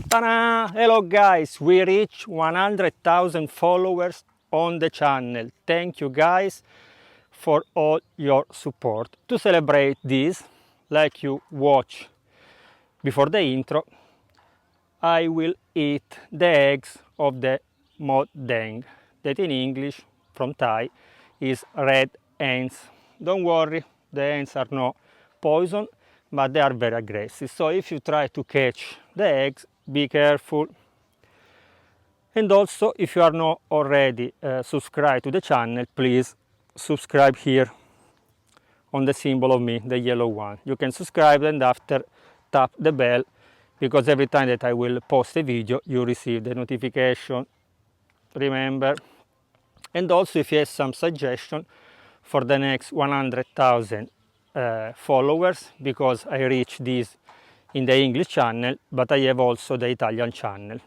Ta-da! Hello guys, we reached 100,000 followers on the channel. Thank you guys for all your support. To celebrate this, like you watch before the intro, I will eat the eggs of the mod deng, that in English from Thai is red ants. Don't worry, the ants are not poison, but they are very aggressive. So if you try to catch the eggs, be careful. And also, if you are not already subscribed to the channel, please subscribe here on the symbol of me, the yellow one. You can subscribe and after tap the bell, because every time that I will post a video, you receive the notification. Remember. And also, if you have some suggestion for the next 100,000 followers, because I reached this in the English channel, but I have also the Italian channel.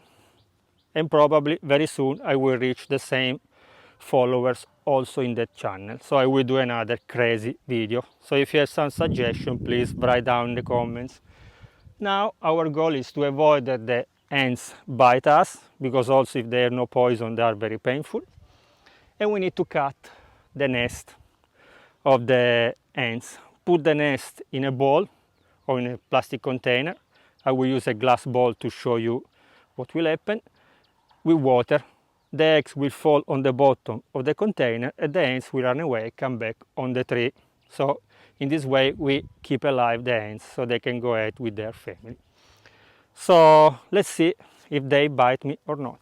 And probably very soon I will reach the same followers also in that channel. So I will do another crazy video. So if you have some suggestion, please write down in the comments. Now our goal is to avoid that the ants bite us, because also if they have no poison, they are very painful. And we need to cut the nest of the ants. Put the nest in a bowl or in a plastic container. I will use a glass bowl to show you what will happen. With water, the eggs will fall on the bottom of the container and the ants will run away, come back on the tree. So in this way we keep alive the ants so they can go ahead with their family. So let's see if they bite me or not.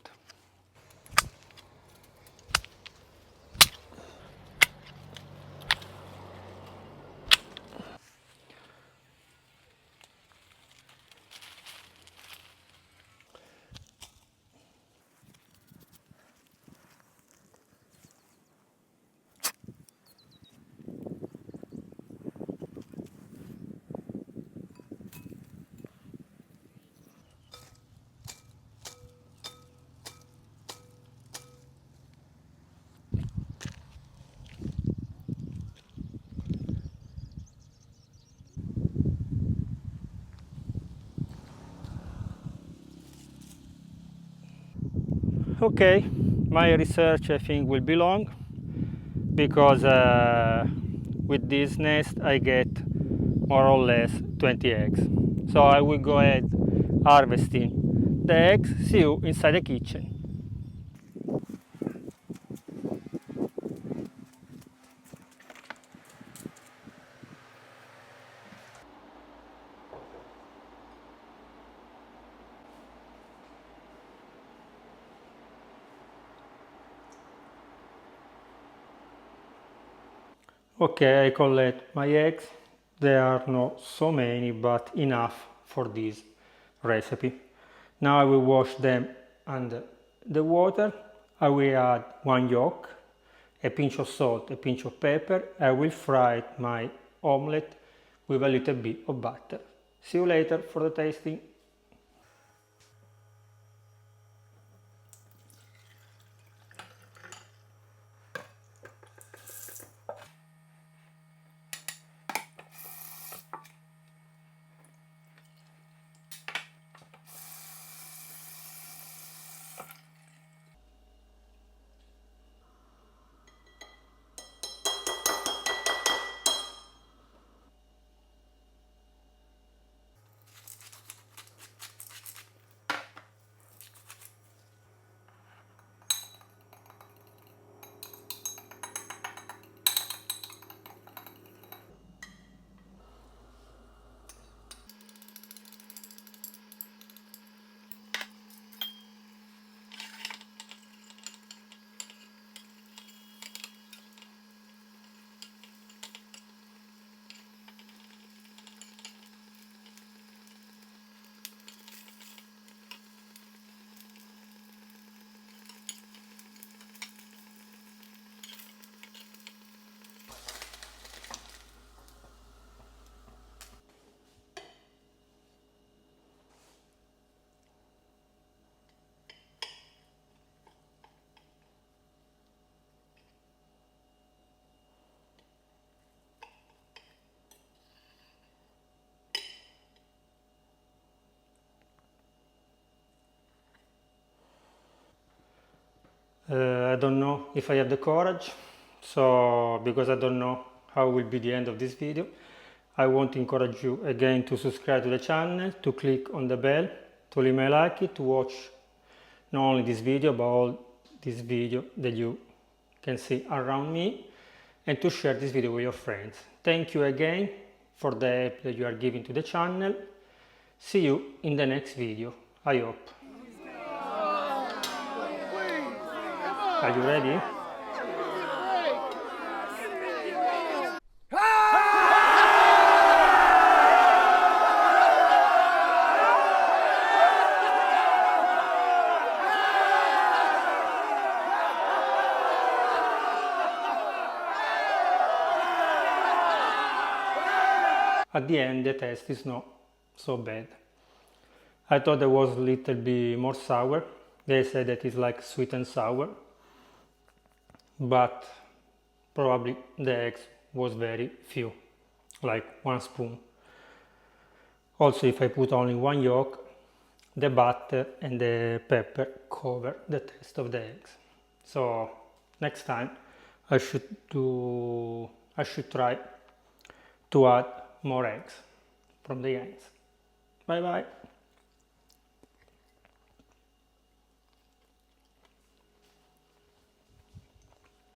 Okay, my research I think will be long, because with this nest I get more or less 20 eggs. So I will go ahead harvesting the eggs. See you inside the kitchen. Okay, I collect my eggs. There are not so many, but enough for this recipe. Now I will wash them under the water. I will add one yolk, a pinch of salt, a pinch of pepper. I will fry my omelette with a little bit of butter. See you later for the tasting. I don't know if I have the courage, so because I don't know how will be the end of this video, I want to encourage you again to subscribe to the channel, to click on the bell, to leave me a like, to watch not only this video but all this video that you can see around me, and to share this video with your friends. Thank you again for the help that you are giving to the channel. See you in the next video, I hope. Are you ready? At the end, the taste is not so bad. I thought it was a little bit more sour. They say that it's like sweet and sour, but probably the eggs was very few, like 1 spoon. Also, if I put only 1 yolk, the butter and the pepper cover the taste of the eggs. So next time I should try to add more eggs from the ends. Bye bye.